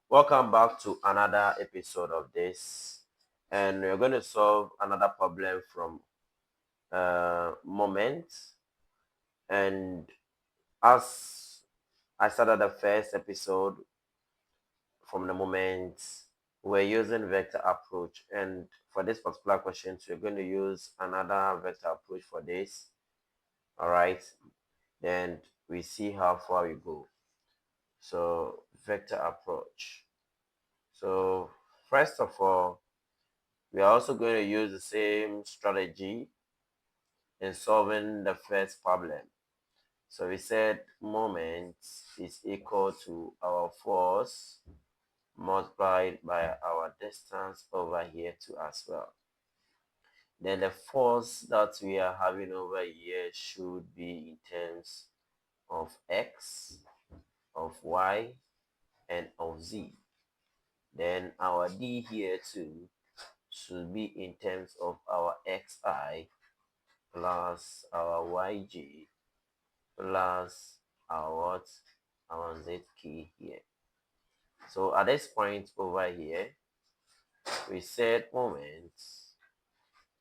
Welcome back to another episode of this, and we're going to solve another problem from moment. And as I started the first episode from the moment, we're using vector approach, and for this particular question, we're going to use another vector approach for this. All right, then we see how far we go. So vector approach. So first of all, we are also going to use the same strategy in solving the first problem. So we said moment is equal to our force multiplied by our distance over here too as well. Then the force that we are having over here should be in terms of x, of y, and of z. Then our d here too should be in terms of our xi plus our yg plus our what? Our z key here. So at this point over here, we set moments.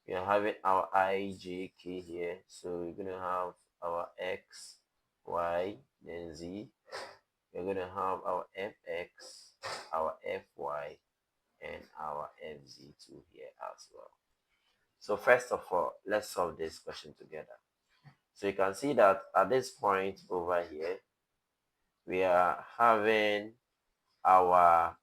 We are having our ij key here. So we're gonna have our x, y, then z. We're gonna have our fx, our fy, and our fz2 here as well. So first of all, let's solve this question together. So you can see that at this point over here, we are having our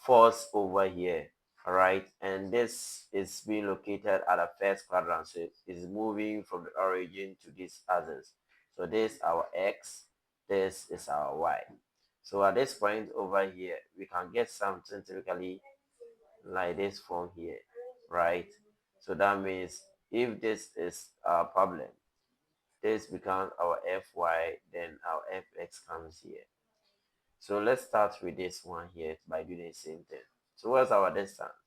force over here, all right, and this is being located at the first quadrant, so it is moving from the origin to this axis. So this is our x, this is our y. So at this point over here, we can get something typically like this form here, right? So that means if this is our problem, this becomes our fy, then our fx comes here. So let's start with this one here by doing the same thing. So what's our distance?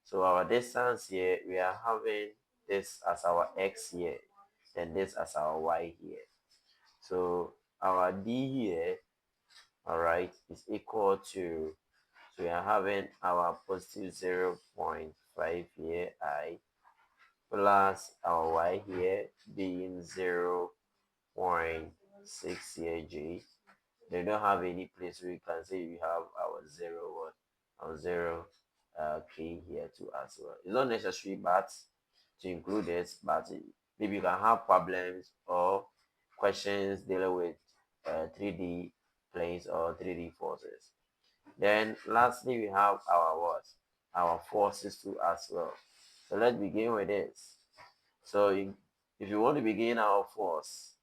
So our distance here, we are having this as our x here, then this as our y here. So our d here, all right, is equal to, so we are having our positive 0.5 here, I, plus our y here being 0.6 here, g. They don't have any place where you can say we have our zero what, our zero k here too as well. It's not necessary but to include it, but maybe you can have problems or questions dealing with 3D planes or 3D forces. Then lastly we have our what, our forces too as well. So let's begin with this. So if you want to begin our force,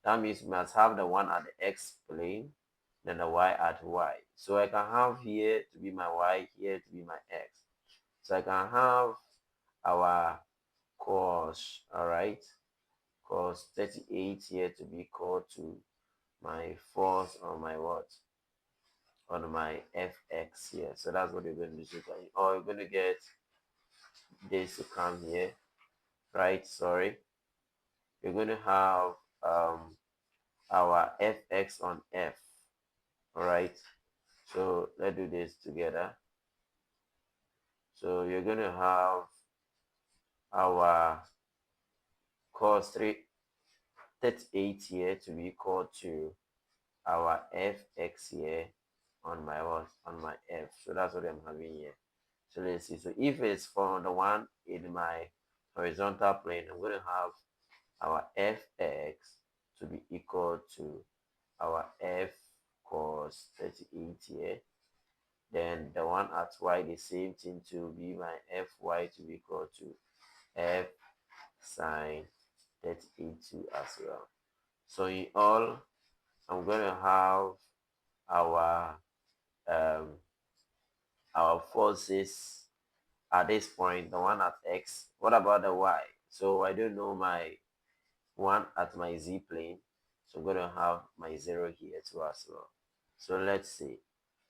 that means we must have the one at the x plane, then the y at y. So I can have here to be my y, here to be my x. So I can have our cos, all right, cos 38 here to be equal to my force on my what? On my fx here. So that's what you're going to do. Or you're going to get this to come here, right? Sorry. You're going to have our fx on f, all right. So let's do this together. So you're going to have our cos 38 here to be equal to our fx here on my what, on my f. So that's what I'm having here. So let's see. So if it's for the one in my horizontal plane, I'm going to have our fx to be equal to our f cos 38 here. Then the one at y, the same thing to be my fy to be equal to f sine 38 as well. So in all, I'm going to have our um our forces at this point, the one at x. What about the y? So I don't know my one at my z plane, so I'm going to have my 0 here too as well. So let's see.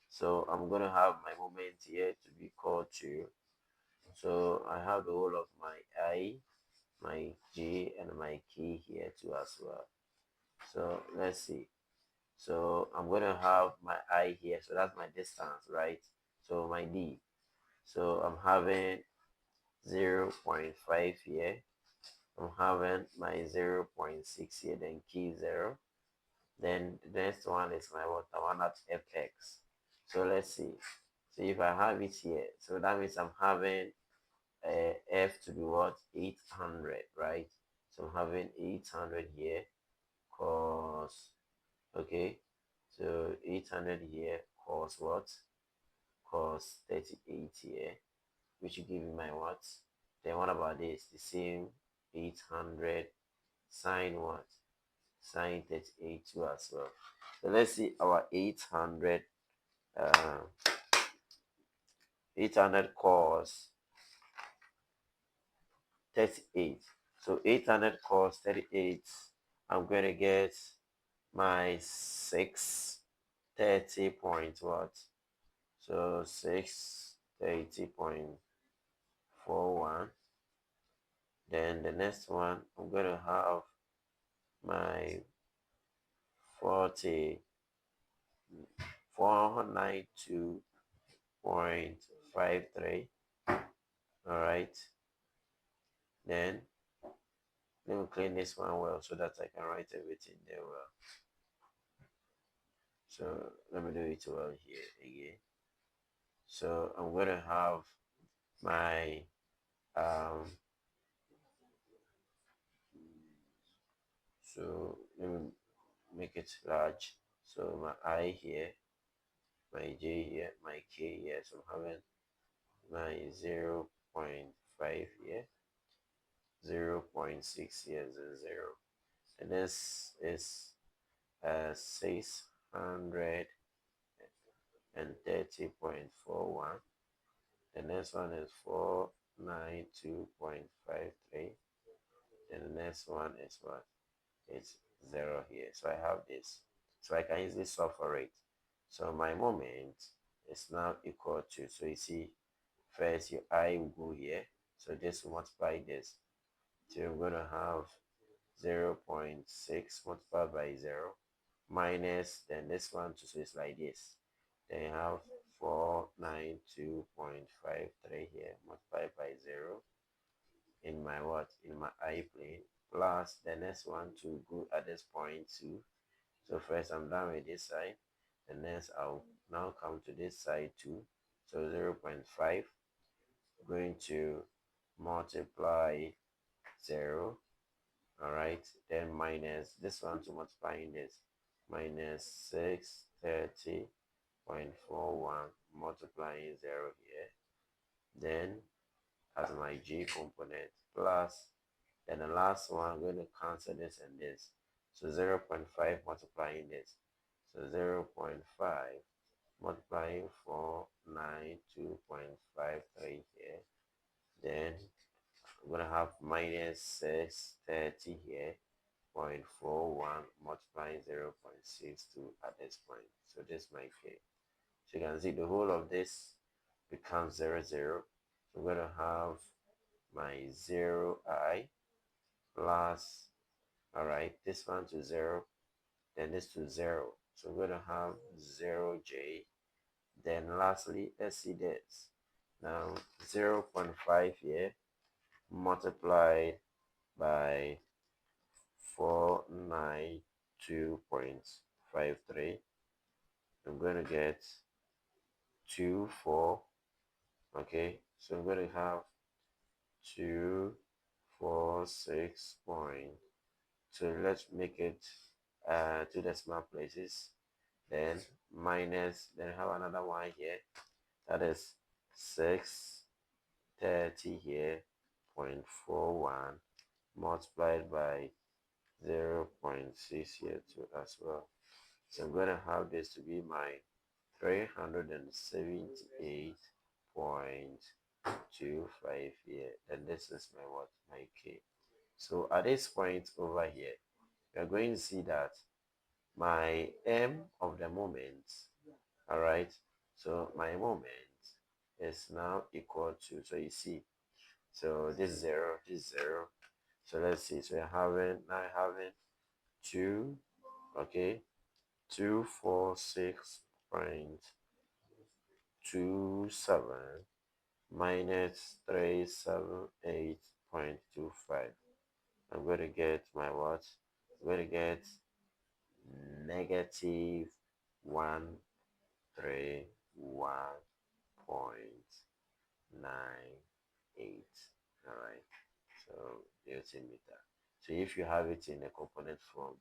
So I'm going to have my moment here to be equal to, so I have the whole of my I, my J, and my K here too as well. So let's see. So I'm going to have my I here. So that's my distance, right? So my D. So I'm having 0.5 here. I'm having my 0.6 here, then key 0. Then the next one is my what? I want at fx. So let's see. So if I have it here, so that means I'm having f to be what? 800, right? So I'm having 800 here cos, okay. So 800 here cos what? Cos 38 here, which will give me my what? Then what about this? The same 800 sine what? Sine 38 too as well. So let's see our 800 cos 38. So 800 cos 38, I'm going to get my 630 point what? So 630.41. Then the next one, I'm going to have my 40 492.53. All right. Then let me clean this one well so that I can write everything there well. So let me do it well here again. So I'm going to have my so let me make it large. So my I here, my J here, my K here. So I'm having my 0.5 here, 0.6 here, 0. And this is 630.41. The next one is 492.53. And the next one is what? It's 0 here. So I have this. So I can easily solve for it. So my moment is now equal to, so you see, first your I will go here. So this will multiply this. So you're going to have 0.6 multiplied by 0 minus, then this one too, so it's like this. Then you have 492.53 here multiplied by 0 in my what? In my I plane, plus the next one to go at this point too. So first I'm done with this side, and next I'll now come to this side too. So 0.5 going to multiply 0. All right, then minus this one to multiplying this, minus 630.41 multiplying 0 here, then as my G component, plus then the last one, I'm going to cancel this and this. So 0.5 multiplying this. So 0.5 multiplying 492.53 here. Then I'm going to have minus 630 here. 0.41 multiplying 0.62 at this point. So this my K. So you can see the whole of this becomes 0, 0. So I'm going to have my 0I plus, all right, this one to 0, then this to 0. So we're going to have 0J. Then lastly, let's see this. Now 0.5 here multiplied by 492.53. I'm going to get 24. Okay, so I'm going to have 246 point. So let's make it two decimal places. Then minus, then have another one here. That is 630 here, 0.41 multiplied by 0.6 here too as well. So I'm going to have this to be my 378.25 here. And this is my what? My K. So at this point over here, we are going to see that my M of the moment, all right, so my moment is now equal to, so you see, so this 0, this 0. So let's see, so you're having now having 2, okay, 246.27 minus 378.25. I'm going to get my what? I'm going to get negative 131.98. All right. So the meter. So if you have it in a component form,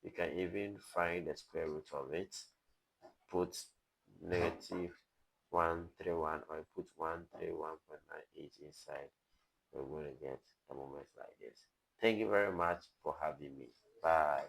you can even find the square root of it, put negative 131 or put 131.98 inside. We're going to get the moments like this. Thank you very much for having me. Bye.